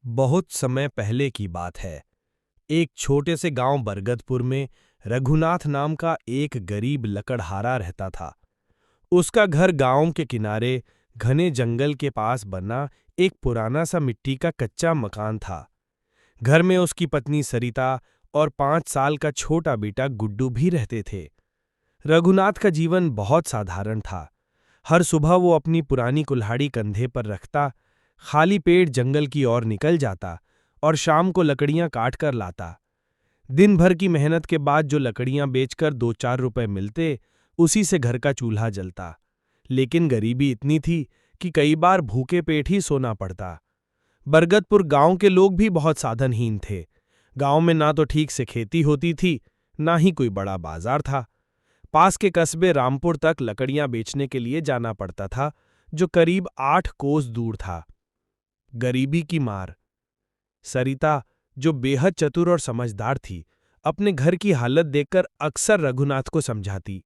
बहुत समय पहले की बात है। एक छोटे से गांव बरगदपुर में रघुनाथ नाम का एक गरीब लकड़हारा रहता था। उसका घर गांव के किनारे घने जंगल के पास बना एक पुराना सा मिट्टी का कच्चा मकान था। घर में उसकी पत्नी सरिता और 5 साल का छोटा बेटा गुड्डू भी रहते थे। रघुनाथ का जीवन बहुत साधारण था। हर सुबह वो अपनी पुरानी कुल्हाड़ी कंधे पर रखता, खाली पेट जंगल की ओर निकल जाता और शाम को लकड़ियां काट कर लाता। दिन भर की मेहनत के बाद जो लकड़ियां बेचकर 2-4 रुपए मिलते, उसी से घर का चूल्हा जलता। लेकिन गरीबी इतनी थी कि कई बार भूखे पेट ही सोना पड़ता। बरगदपुर गांव के लोग भी बहुत साधनहीन थे। गांव में ना तो ठीक से खेती होती थी, ना ही कोई बड़ा बाजार था। पास के कस्बे रामपुर तक लकड़ियां बेचने के लिए जाना पड़ता था, जो करीब 8 कोस दूर था। गरीबी की मार। सरिता, जो बेहद चतुर और समझदार थी, अपने घर की हालत देखकर अक्सर रघुनाथ को समझाती।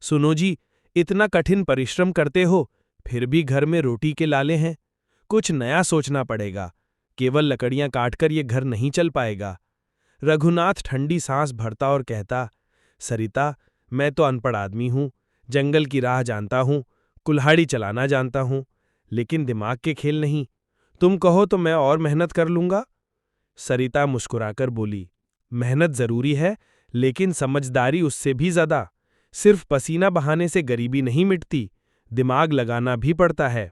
सुनो जी, इतना कठिन परिश्रम करते हो, फिर भी घर में रोटी के लाले हैं। कुछ नया सोचना पड़ेगा। केवल लकड़ियां काटकर ये घर नहीं चल पाएगा। रघुनाथ ठंडी सांस भरता और कहता, सरिता, मैं तो अनपढ़ आदमी हूं, जंगल की राह जानता हूं, कुल्हाड़ी चलाना जानता हूं, लेकिन दिमाग के खेल नहीं। तुम कहो तो मैं और मेहनत कर लूंगा। सरिता मुस्कुराकर बोली, मेहनत जरूरी है, लेकिन समझदारी उससे भी ज्यादा। सिर्फ पसीना बहाने से गरीबी नहीं मिटती, दिमाग लगाना भी पड़ता है।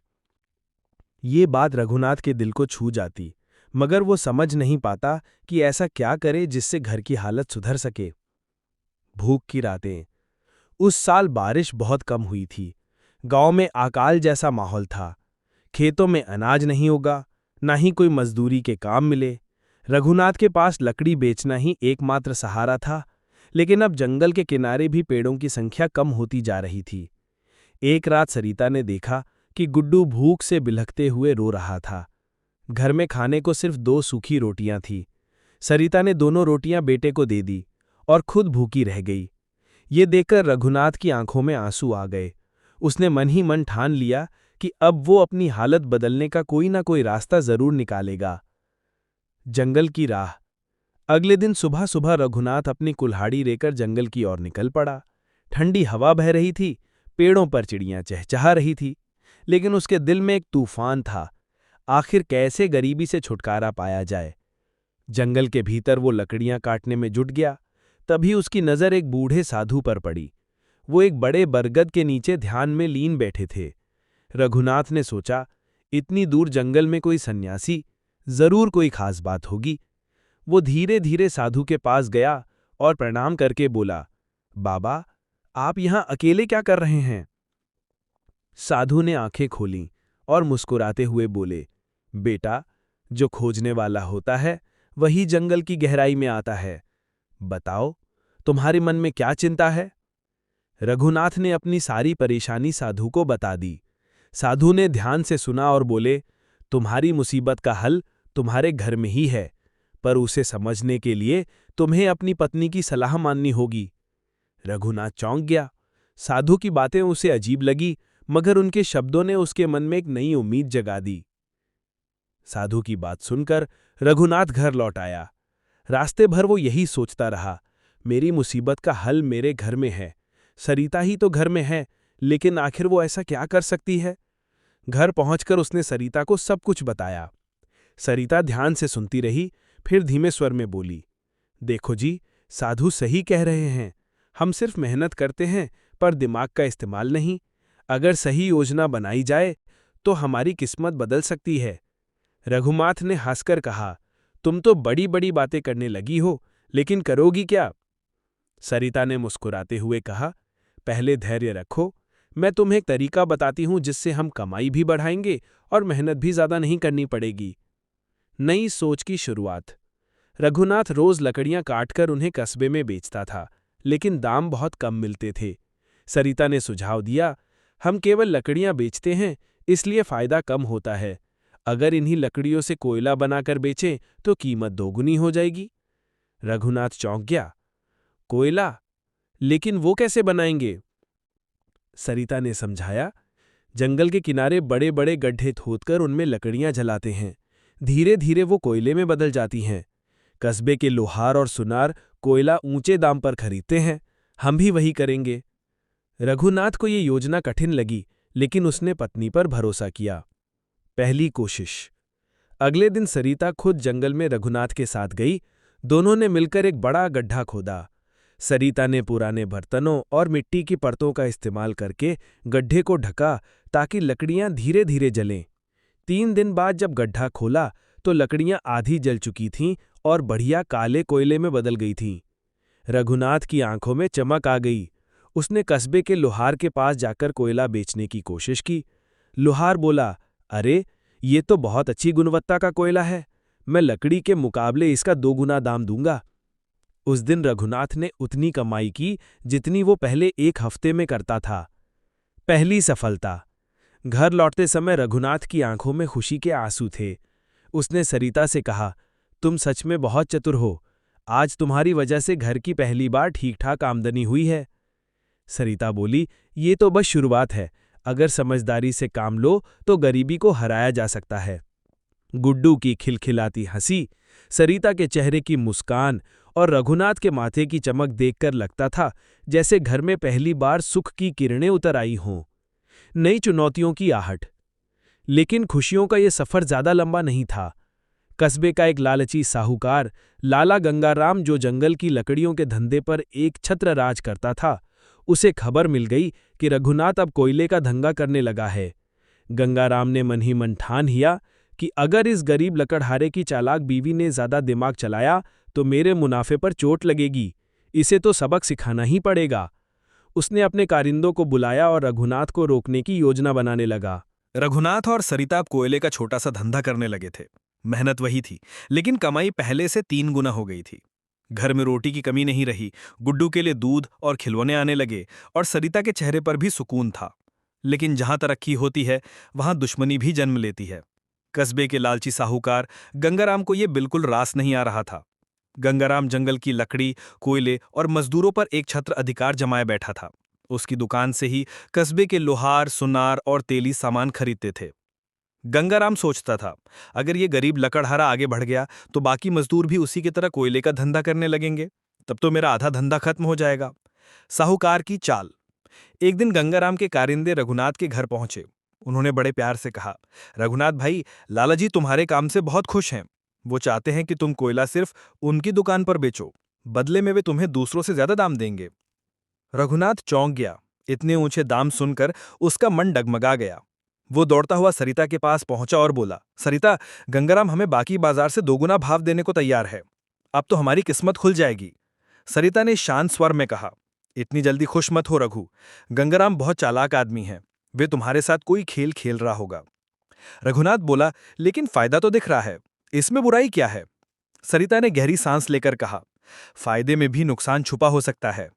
ये बात रघुनाथ के दिल को छू जाती, मगर वो समझ नहीं पाता कि ऐसा क्या करे जिससे घर की हालत सुधर सके। भूख की रातें। उस साल बारिश बहुत कम हुई थी। गांव में अकाल जैसा माहौल था। खेतों में अनाज नहीं उगा, ना ही कोई मजदूरी के काम मिले। रघुनाथ के पास लकड़ी बेचना ही एकमात्र सहारा था, लेकिन अब जंगल के किनारे भी पेड़ों की संख्या कम होती जा रही थी। एक रात सरिता ने देखा कि गुड्डू भूख से बिलखते हुए रो रहा था। घर में खाने को सिर्फ 2 सूखी रोटियां थी। सरिता ने दोनों रोटियां बेटे को दे दी और खुद भूखी रह गई। ये देखकर रघुनाथ की आंखों में आंसू आ गए। उसने मन ही मन ठान लिया कि अब वो अपनी हालत बदलने का कोई ना कोई रास्ता जरूर निकालेगा। जंगल की राह। अगले दिन सुबह सुबह रघुनाथ अपनी कुल्हाड़ी लेकर जंगल की ओर निकल पड़ा। ठंडी हवा बह रही थी, पेड़ों पर चिड़ियां चहचहा रही थी, लेकिन उसके दिल में एक तूफान था। आखिर कैसे गरीबी से छुटकारा पाया जाए। जंगल के भीतर वो लकड़ियां काटने में जुट गया। तभी उसकी नजर एक बूढ़े साधु पर पड़ी। वो एक बड़े बरगद के नीचे ध्यान में लीन बैठे थे। रघुनाथ ने सोचा, इतनी दूर जंगल में कोई सन्यासी, जरूर कोई खास बात होगी। वो धीरे धीरे साधु के पास गया और प्रणाम करके बोला, बाबा, आप यहां अकेले क्या कर रहे हैं? साधु ने आंखें खोलीं और मुस्कुराते हुए बोले, बेटा, जो खोजने वाला होता है वही जंगल की गहराई में आता है। बताओ, तुम्हारे मन में क्या चिंता है? रघुनाथ ने अपनी सारी परेशानी साधु को बता दी। साधु ने ध्यान से सुना और बोले, तुम्हारी मुसीबत का हल तुम्हारे घर में ही है, पर उसे समझने के लिए तुम्हें अपनी पत्नी की सलाह माननी होगी। रघुनाथ चौंक गया। साधु की बातें उसे अजीब लगी, मगर उनके शब्दों ने उसके मन में एक नई उम्मीद जगा दी। साधु की बात सुनकर रघुनाथ घर लौट आया। रास्ते भर वो यही सोचता रहा, मेरी मुसीबत का हल मेरे घर में है। सरिता ही तो घर में है, लेकिन आखिर वो ऐसा क्या कर सकती है? घर पहुंचकर उसने सरिता को सब कुछ बताया। सरिता ध्यान से सुनती रही, फिर धीमे स्वर में बोली, देखो जी, साधु सही कह रहे हैं। हम सिर्फ मेहनत करते हैं, पर दिमाग का इस्तेमाल नहीं। अगर सही योजना बनाई जाए तो हमारी किस्मत बदल सकती है। रघुनाथ ने हंसकर कहा, तुम तो बड़ी बड़ी बातें करने लगी हो, लेकिन करोगी क्या? सरिता ने मुस्कुराते हुए कहा, पहले धैर्य रखो। मैं तुम्हें एक तरीका बताती हूं जिससे हम कमाई भी बढ़ाएंगे और मेहनत भी ज्यादा नहीं करनी पड़ेगी। नई सोच की शुरुआत। रघुनाथ रोज लकड़ियां काटकर उन्हें कस्बे में बेचता था, लेकिन दाम बहुत कम मिलते थे। सरिता ने सुझाव दिया, हम केवल लकड़ियां बेचते हैं, इसलिए फायदा कम होता है। अगर इन्हीं लकड़ियों से कोयला बनाकर बेचें तो कीमत दोगुनी हो जाएगी। रघुनाथ चौंक गया, कोयला? लेकिन वो कैसे बनाएंगे? सरिता ने समझाया, जंगल के किनारे बड़े बड़े गड्ढे खोदकर उनमें लकड़ियां जलाते हैं। धीरे धीरे वो कोयले में बदल जाती हैं। कस्बे के लोहार और सुनार कोयला ऊंचे दाम पर खरीदते हैं। हम भी वही करेंगे। रघुनाथ को ये योजना कठिन लगी, लेकिन उसने पत्नी पर भरोसा किया। पहली कोशिश। अगले दिन सरिता खुद जंगल में रघुनाथ के साथ गई। दोनों ने मिलकर एक बड़ा गड्ढा खोदा। सरिता ने पुराने बर्तनों और मिट्टी की परतों का इस्तेमाल करके गड्ढे को ढका ताकि लकड़ियां धीरे धीरे जलें। 3 दिन बाद जब गड्ढा खोला तो लकड़ियां आधी जल चुकी थीं और बढ़िया काले कोयले में बदल गई थीं। रघुनाथ की आंखों में चमक आ गई। उसने कस्बे के लोहार के पास जाकर कोयला बेचने की कोशिश की। लोहार बोला, अरे ये तो बहुत अच्छी गुणवत्ता का कोयला है, मैं लकड़ी के मुकाबले इसका 2 गुना दाम दूंगा। उस दिन रघुनाथ ने उतनी कमाई की जितनी वो पहले 1 हफ्ते में करता था। पहली सफलता। घर लौटते समय रघुनाथ की आंखों में खुशी के आंसू थे। उसने सरिता से कहा, तुम सच में बहुत चतुर हो। आज तुम्हारी वजह से घर की पहली बार ठीक ठाक आमदनी हुई है। सरिता बोली, ये तो बस शुरुआत है। अगर समझदारी से काम लो तो गरीबी को हराया जा सकता है। गुड्डू की खिलखिलाती हंसी, सरिता के चेहरे की मुस्कान और रघुनाथ के माथे की चमक देखकर लगता था जैसे घर में पहली बार सुख की किरणें उतर आई हों। नई चुनौतियों की आहट। लेकिन खुशियों का ये सफर ज्यादा लंबा नहीं था। कस्बे का एक लालची साहूकार, लाला गंगाराम, जो जंगल की लकड़ियों के धंधे पर एक छत्र राज करता था, उसे खबर मिल गई कि रघुनाथ अब कोयले का धंधा करने लगा है। गंगाराम ने मन ही मन ठान लिया कि अगर इस गरीब लकड़हारे की चालाक बीवी ने ज्यादा दिमाग चलाया तो मेरे मुनाफे पर चोट लगेगी। इसे तो सबक सिखाना ही पड़ेगा। उसने अपने कारिंदों को बुलाया और रघुनाथ को रोकने की योजना बनाने लगा। रघुनाथ और सरिता अब कोयले का छोटा सा धंधा करने लगे थे। मेहनत वही थी, लेकिन कमाई पहले से 3 गुना हो गई थी। घर में रोटी की कमी नहीं रही। गुड्डू के लिए दूध और खिलौने आने लगे और सरिता के चेहरे पर भी सुकून था। लेकिन जहां तरक्की होती है वहां दुश्मनी भी जन्म लेती है। कस्बे के लालची साहूकार गंगाराम को यह बिल्कुल रास नहीं आ रहा था। गंगाराम जंगल की लकड़ी, कोयले और मजदूरों पर एक छत्र अधिकार जमाए बैठा था। उसकी दुकान से ही कस्बे के लोहार, सुनार और तेली सामान खरीदते थे। गंगाराम सोचता था, अगर ये गरीब लकड़हारा आगे बढ़ गया तो बाकी मजदूर भी उसी की तरह कोयले का धंधा करने लगेंगे। तब तो मेरा आधा धंधा खत्म हो जाएगा। साहूकार की चाल। एक दिन गंगाराम के कारिंदे रघुनाथ के घर पहुंचे। उन्होंने बड़े प्यार से कहा, रघुनाथ भाई, लाला जी तुम्हारे काम से बहुत खुश हैं। वो चाहते हैं कि तुम कोयला सिर्फ उनकी दुकान पर बेचो, बदले में वे तुम्हें दूसरों से ज्यादा दाम देंगे। रघुनाथ चौंक गया। इतने ऊंचे दाम सुनकर उसका मन डगमगा गया। वो दौड़ता हुआ सरिता के पास पहुंचा और बोला, सरिता, गंगाराम हमें बाकी बाजार से 2 गुना भाव देने को तैयार है। अब तो हमारी किस्मत खुल जाएगी। सरिता ने शांत स्वर में कहा, इतनी जल्दी खुश मत हो रघु। गंगाराम बहुत चालाक आदमी है, वे तुम्हारे साथ कोई खेल खेल रहा होगा। रघुनाथ बोला, लेकिन फायदा तो दिख रहा है, इसमें बुराई क्या है? सरिता ने गहरी सांस लेकर कहा, फायदे में भी नुकसान छुपा हो सकता है।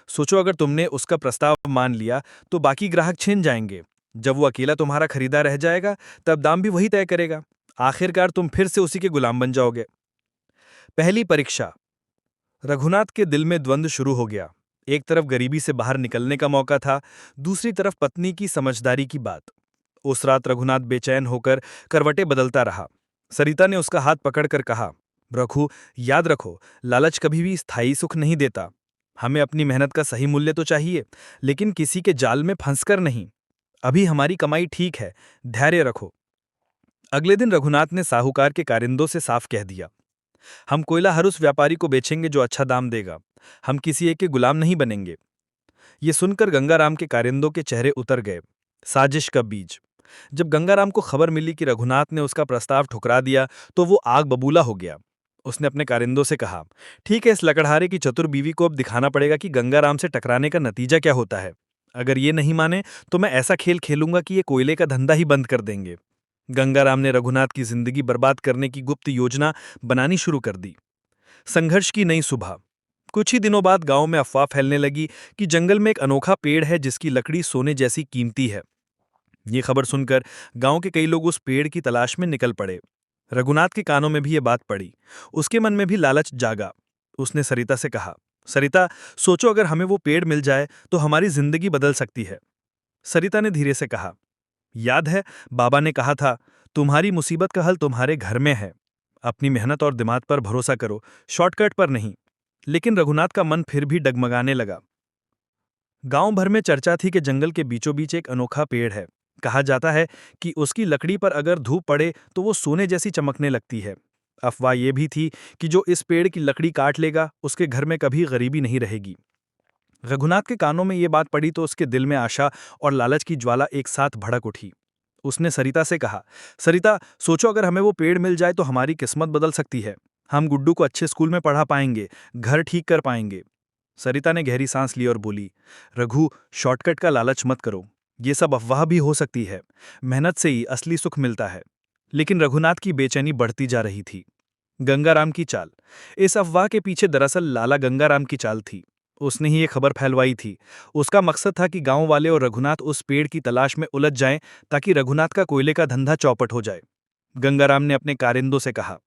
सोचो, अगर तुमने उसका प्रस्ताव मान लिया तो बाकी ग्राहक छिन जाएंगे। जब वो अकेला तुम्हारा खरीदार रह जाएगा तब दाम भी वही तय करेगा। आखिरकार तुम फिर से उसी के गुलाम बन जाओगे। पहली परीक्षा। रघुनाथ के दिल में द्वंद्व शुरू हो गया। एक तरफ गरीबी से बाहर निकलने का मौका था, दूसरी तरफ पत्नी की समझदारी की बात। उस रात रघुनाथ बेचैन होकर करवटें बदलता रहा। सरिता ने उसका हाथ पकड़कर कहा, रघु, याद रखो, लालच कभी भी स्थायी सुख नहीं देता। हमें अपनी मेहनत का सही मूल्य तो चाहिए, लेकिन किसी के जाल में फंसकर नहीं। अभी हमारी कमाई ठीक है, धैर्य रखो। अगले दिन रघुनाथ ने साहूकार के कारिंदों से साफ कह दिया, हम कोयला हर उस व्यापारी को बेचेंगे जो अच्छा दाम देगा। हम किसी एक के गुलाम नहीं बनेंगे। ये सुनकर गंगाराम के कारिंदों के चेहरे उतर गए। साजिश का बीज। जब गंगाराम को खबर मिली कि रघुनाथ ने उसका प्रस्ताव ठुकरा दिया तो वो आग बबूला हो गया। उसने अपने कारिंदों से कहा, ठीक है, इस लकड़हारे की चतुर बीवी को अब दिखाना पड़ेगा कि गंगाराम से टकराने का नतीजा क्या होता है। अगर ये नहीं माने तो मैं ऐसा खेल खेलूंगा कि ये कोयले का धंधा ही बंद कर देंगे। गंगाराम ने रघुनाथ की जिंदगी बर्बाद करने की गुप्त योजना बनानी शुरू कर दी। संघर्ष की नई सुबह। कुछ ही दिनों बाद गांव में अफवाह फैलने लगी कि जंगल में एक अनोखा पेड़ है जिसकी लकड़ी सोने जैसी कीमती है। ये खबर सुनकर गांव के कई लोग उस पेड़ की तलाश में निकल पड़े। रघुनाथ के कानों में भी ये बात पड़ी। उसके मन में भी लालच जागा। उसने सरिता से कहा, सरिता, सोचो, अगर हमें वो पेड़ मिल जाए तो हमारी जिंदगी बदल सकती है। सरिता ने धीरे से कहा, याद है, बाबा ने कहा था, तुम्हारी मुसीबत का हल तुम्हारे घर में है। अपनी मेहनत और दिमाग पर भरोसा करो, शॉर्टकट पर नहीं। लेकिन रघुनाथ का मन फिर भी डगमगाने लगा। गांव भर में चर्चा थी कि जंगल के बीचों बीच एक अनोखा पेड़ है। कहा जाता है कि उसकी लकड़ी पर अगर धूप पड़े तो वो सोने जैसी चमकने लगती है। अफवाह ये भी थी कि जो इस पेड़ की लकड़ी काट लेगा उसके घर में कभी गरीबी नहीं रहेगी। रघुनाथ के कानों में ये बात पड़ी तो उसके दिल में आशा और लालच की ज्वाला एक साथ भड़क उठी। उसने सरिता से कहा, सरिता, सोचो अगर हमें वो पेड़ मिल जाए तो हमारी किस्मत बदल सकती है। हम गुड्डू को अच्छे स्कूल में पढ़ा पाएंगे, घर ठीक कर पाएंगे। सरिता ने गहरी सांस ली और बोली, रघु, शॉर्टकट का लालच मत करो। ये सब अफवाह भी हो सकती है। मेहनत से ही असली सुख मिलता है। लेकिन रघुनाथ की बेचैनी बढ़ती जा रही थी। गंगाराम की चाल। इस अफवाह के पीछे दरअसल लाला गंगाराम की चाल थी। उसने ही ये खबर फैलवाई थी। उसका मकसद था कि गांव वाले और रघुनाथ उस पेड़ की तलाश में उलझ जाएं ताकि रघुनाथ का कोयले का धंधा चौपट हो जाए। गंगाराम ने अपने कारिंदों से कहा,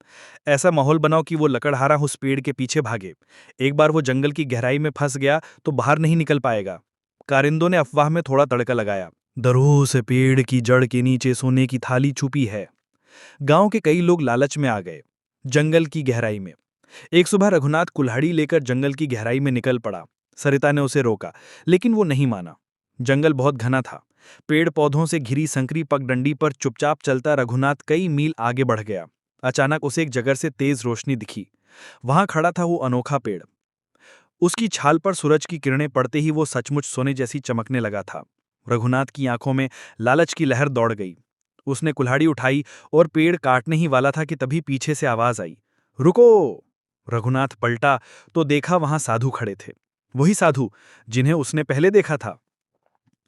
ऐसा माहौल बनाओ कि वो लकड़हारा उस पेड़ के पीछे भागे। एक बार वो जंगल की गहराई में फंस गया तो बाहर नहीं निकल पाएगा। कारिंदों ने अफवाह में थोड़ा तड़का लगाया, दरों से पेड़ की जड़ के नीचे सोने की थाली छुपी है। गांव के कई लोग लालच में आ गए। जंगल की गहराई में एक सुबह रघुनाथ कुल्हाड़ी लेकर जंगल की गहराई में निकल पड़ा। सरिता ने उसे रोका, लेकिन वो नहीं माना। जंगल बहुत घना था। पेड़ पौधों से घिरी संकरी पगडंडी पर चुपचाप चलता रघुनाथ कई मील आगे बढ़ गया। अचानक उसे एक जगह से तेज रोशनी दिखी। वहां खड़ा था वो अनोखा पेड़। उसकी छाल पर सूरज की किरणें पड़ते ही वो सचमुच सोने जैसी चमकने लगा था। रघुनाथ की आंखों में लालच की लहर दौड़ गई। उसने कुल्हाड़ी उठाई और पेड़ काटने ही वाला था कि तभी पीछे से आवाज आई, रुको! रघुनाथ पलटा तो देखा वहां साधु खड़े थे। वही साधु जिन्हें उसने पहले देखा था।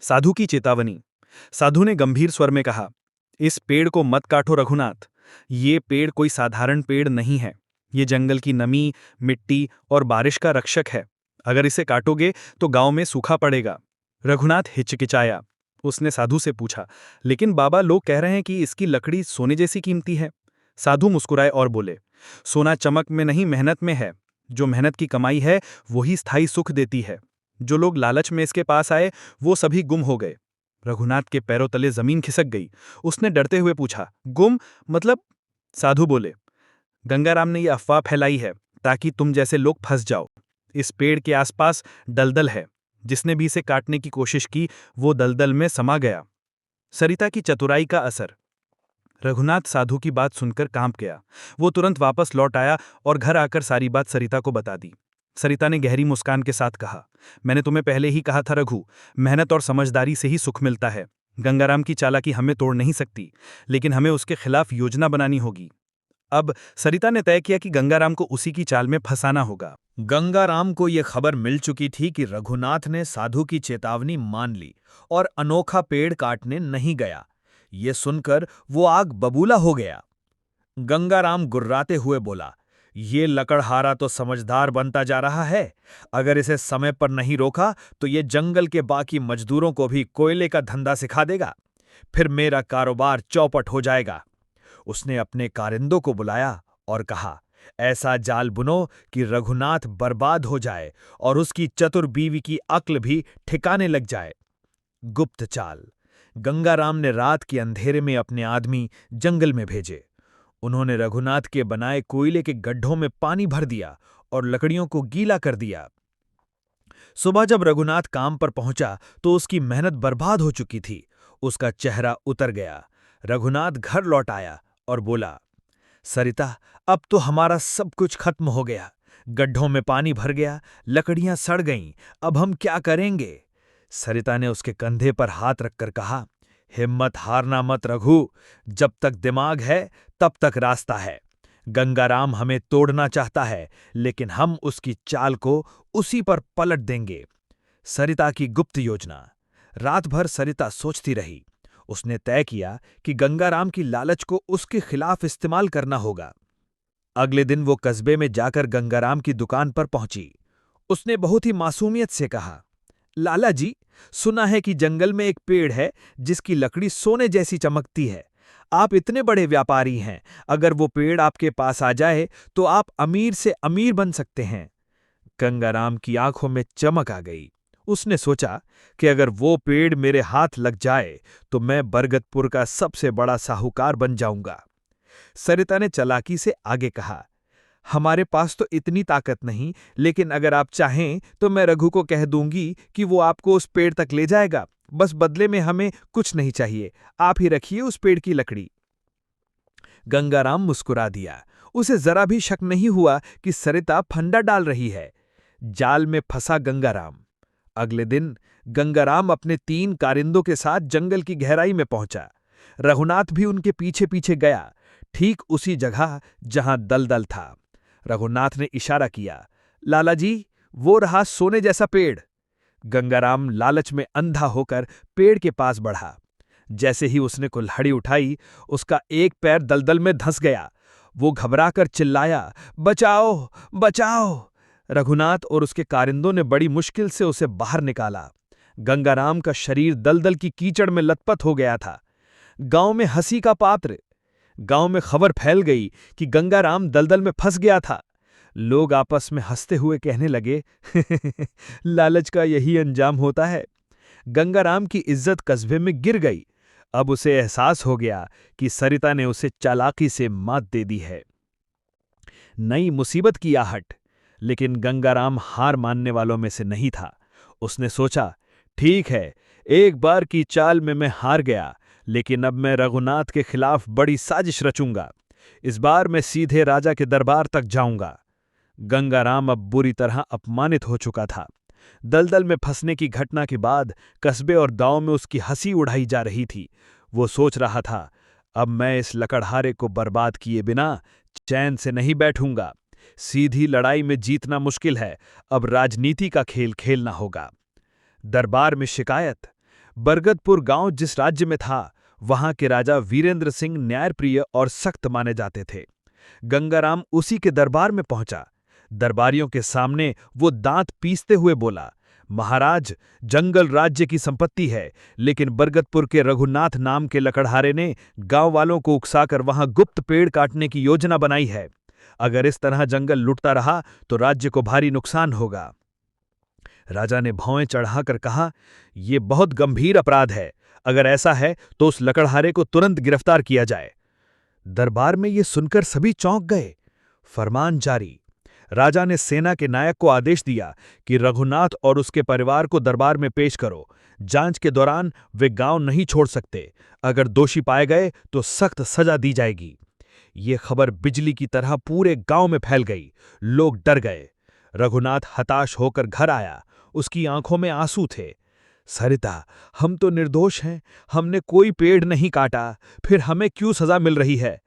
साधु की चेतावनी। साधु ने गंभीर स्वर में कहा, इस पेड़ को मत काटो रघुनाथ। ये पेड़ कोई साधारण पेड़ नहीं है। ये जंगल की नमी, मिट्टी और बारिश का रक्षक है। अगर इसे काटोगे तो गांव में सूखा पड़ेगा। रघुनाथ हिचकिचाया। उसने साधु से पूछा, लेकिन बाबा, लोग कह रहे हैं कि इसकी लकड़ी सोने जैसी कीमती है। साधु मुस्कुराए और बोले, सोना चमक में नहीं, मेहनत में है। जो मेहनत की कमाई है वही स्थायी सुख देती है। जो लोग लालच में इसके पास आए वो सभी गुम हो गए। रघुनाथ के पैरों तले जमीन खिसक गई। उसने डरते हुए पूछा, गुम मतलब? साधु बोले, गंगाराम ने यह अफवाह फैलाई है ताकि तुम जैसे लोग फंस जाओ। इस पेड़ के आसपास दलदल है। जिसने भी इसे काटने की कोशिश की वो दलदल में समा गया। सरिता की चतुराई का असर। रघुनाथ साधु की बात सुनकर कांप गया। वो तुरंत वापस लौट आया और घर आकर सारी बात सरिता को बता दी। सरिता ने गहरी मुस्कान के साथ कहा, मैंने तुम्हें पहले ही कहा था रघु, मेहनत और समझदारी से ही सुख मिलता है। गंगाराम की चालाकी हमें तोड़ नहीं सकती, लेकिन हमें उसके खिलाफ योजना बनानी होगी। अब सरिता ने तय किया कि गंगाराम को उसी की चाल में फंसाना होगा। गंगाराम को यह खबर मिल चुकी थी कि रघुनाथ ने साधु की चेतावनी मान ली और अनोखा पेड़ काटने नहीं गया। ये सुनकर वो आग बबूला हो गया। गंगाराम गुर्राते हुए बोला, ये लकड़हारा तो समझदार बनता जा रहा है। अगर इसे समय पर नहीं रोका तो ये जंगल के बाकी मजदूरों को भी कोयले का धंधा सिखा देगा। फिर मेरा कारोबार चौपट हो जाएगा। उसने अपने कारिंदों को बुलाया और कहा, ऐसा जाल बुनो कि रघुनाथ बर्बाद हो जाए और उसकी चतुर बीवी की अक्ल भी ठिकाने लग जाए। गुप्त चाल। गंगाराम ने रात के अंधेरे में अपने आदमी जंगल में भेजे। उन्होंने रघुनाथ के बनाए कोयले के गड्ढों में पानी भर दिया और लकड़ियों को गीला कर दिया। सुबह जब रघुनाथ काम पर पहुंचा तो उसकी मेहनत बर्बाद हो चुकी थी। उसका चेहरा उतर गया। रघुनाथ घर लौट आया और बोला, सरिता, अब तो हमारा सब कुछ खत्म हो गया। गड्ढों में पानी भर गया, लकड़ियां सड़ गईं। अब हम क्या करेंगे? सरिता ने उसके कंधे पर हाथ रखकर कहा, हिम्मत हारना मत रघु। जब तक दिमाग है तब तक रास्ता है। गंगाराम हमें तोड़ना चाहता है, लेकिन हम उसकी चाल को उसी पर पलट देंगे। सरिता की गुप्त योजना। रात भर सरिता सोचती रही। उसने तय किया कि गंगाराम की लालच को उसके खिलाफ इस्तेमाल करना होगा। अगले दिन वो कस्बे में जाकर गंगाराम की दुकान पर पहुंची। उसने बहुत ही मासूमियत से कहा, लाला जी, सुना है कि जंगल में एक पेड़ है जिसकी लकड़ी सोने जैसी चमकती है। आप इतने बड़े व्यापारी हैं, अगर वो पेड़ आपके पास आ जाए तो आप अमीर से अमीर बन सकते हैं। गंगाराम की आंखों में चमक आ गई। उसने सोचा कि अगर वो पेड़ मेरे हाथ लग जाए तो मैं बरगदपुर का सबसे बड़ा साहूकार बन जाऊंगा। सरिता ने चालाकी से आगे कहा, हमारे पास तो इतनी ताकत नहीं, लेकिन अगर आप चाहें तो मैं रघु को कह दूंगी कि वो आपको उस पेड़ तक ले जाएगा। बस बदले में हमें कुछ नहीं चाहिए, आप ही रखिए उस पेड़ की लकड़ी। गंगाराम मुस्कुरा दिया। उसे जरा भी शक नहीं हुआ कि सरिता फंडा डाल रही है। जाल में फंसा गंगाराम। अगले दिन गंगाराम अपने 3 कारिंदों के साथ जंगल की गहराई में पहुंचा। रघुनाथ भी उनके पीछे पीछे गया, ठीक उसी जगह जहां दलदल था। रघुनाथ ने इशारा किया, लालाजी, वो रहा सोने जैसा पेड़। गंगाराम लालच में अंधा होकर पेड़ के पास बढ़ा। जैसे ही उसने कुल्हाड़ी उठाई, उसका एक पैर दलदल में धंस गया। वो घबराकर चिल्लाया, बचाओ, बचाओ! रघुनाथ और उसके कारिंदों ने बड़ी मुश्किल से उसे बाहर निकाला। गंगाराम का शरीर दलदल की कीचड़ में लथपथ हो गया था। गांव में हंसी का पात्र। गांव में खबर फैल गई कि गंगाराम दलदल में फंस गया था। लोग आपस में हंसते हुए कहने लगे, लालच का यही अंजाम होता है। गंगाराम की इज्जत कस्बे में गिर गई। अब उसे एहसास हो गया कि सरिता ने उसे चालाकी से मात दे दी है। नई मुसीबत की आहट। लेकिन गंगाराम हार मानने वालों में से नहीं था। उसने सोचा, ठीक है, एक बार की चाल में मैं हार गया, लेकिन अब मैं रघुनाथ के खिलाफ बड़ी साजिश रचूंगा। इस बार मैं सीधे राजा के दरबार तक जाऊंगा। गंगाराम अब बुरी तरह अपमानित हो चुका था। दलदल में फंसने की घटना के बाद कस्बे और गांव में उसकी हंसी उड़ाई जा रही थी। वो सोच रहा था, अब मैं इस लकड़हारे को बर्बाद किए बिना चैन से नहीं बैठूंगा। सीधी लड़ाई में जीतना मुश्किल है, अब राजनीति का खेल खेलना होगा। दरबार में शिकायत। बरगदपुर गांव जिस राज्य में था, वहां के राजा वीरेंद्र सिंह न्यायप्रिय और सख्त माने जाते थे। गंगाराम उसी के दरबार में पहुंचा। दरबारियों के सामने वो दांत पीसते हुए बोला, महाराज, जंगल राज्य की संपत्ति है, लेकिन बरगदपुर के रघुनाथ नाम के लकड़हारे ने गांव वालों को उकसाकर वहां गुप्त पेड़ काटने की योजना बनाई है। अगर इस तरह जंगल लुटता रहा तो राज्य को भारी नुकसान होगा। राजा ने भौएं चढ़ाकर कहा, यह बहुत गंभीर अपराध है। अगर ऐसा है तो उस लकड़हारे को तुरंत गिरफ्तार किया जाए। दरबार में ये सुनकर सभी चौंक गए। फरमान जारी। राजा ने सेना के नायक को आदेश दिया कि रघुनाथ और उसके परिवार को दरबार में पेश करो। जांच के दौरान वे गांव नहीं छोड़ सकते। अगर दोषी पाए गए तो सख्त सजा दी जाएगी। ये खबर बिजली की तरह पूरे गांव में फैल गई। लोग डर गए। रघुनाथ हताश होकर घर आया। उसकी आंखों में आंसू थे। सरिता, हम तो निर्दोष हैं, हमने कोई पेड़ नहीं काटा, फिर हमें क्यों सजा मिल रही है?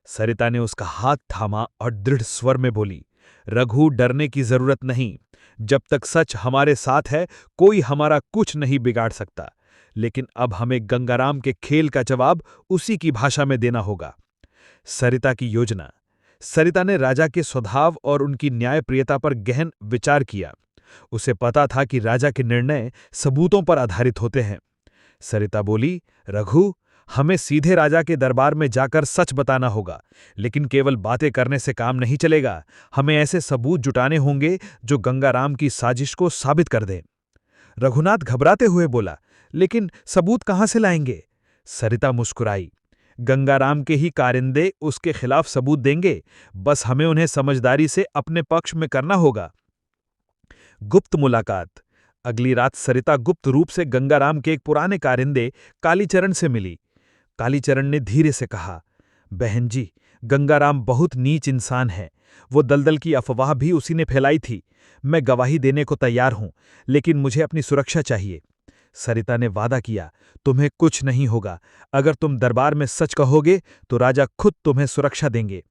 सरिता ने उसका हाथ थामा और दृढ़ स्वर में बोली, रघु, डरने की जरूरत नहीं। जब तक सच हमारे साथ है, कोई हमारा कुछ नहीं बिगाड़ सकता। लेकिन अब हमें गंगाराम के खेल का जवाब उसी की भाषा में देना होगा। सरिता की योजना। सरिता ने राजा के स्वभाव और उनकी न्यायप्रियता पर गहन विचार किया। उसे पता था कि राजा के निर्णय सबूतों पर आधारित होते हैं। सरिता बोली, रघु, हमें सीधे राजा के दरबार में जाकर सच बताना होगा, लेकिन केवल बातें करने से काम नहीं चलेगा। हमें ऐसे सबूत जुटाने होंगे जो गंगाराम की साजिश को साबित कर दें। रघुनाथ घबराते हुए बोला, लेकिन सबूत कहां से लाएंगे? सरिता मुस्कुराई, गंगाराम के ही कारिंदे उसके खिलाफ सबूत देंगे, बस हमें उन्हें समझदारी से अपने पक्ष में करना होगा। गुप्त मुलाकात। अगली रात सरिता गुप्त रूप से गंगाराम के एक पुराने कारिंदे कालीचरण से मिली। कालीचरण ने धीरे से कहा, बहन जी, गंगाराम बहुत नीच इंसान है। वो दलदल की अफवाह भी उसी ने फैलाई थी। मैं गवाही देने को तैयार हूं, लेकिन मुझे अपनी सुरक्षा चाहिए। सरिता ने वादा किया, तुम्हें कुछ नहीं होगा। अगर तुम दरबार में सच कहोगे तो राजा खुद तुम्हें सुरक्षा देंगे।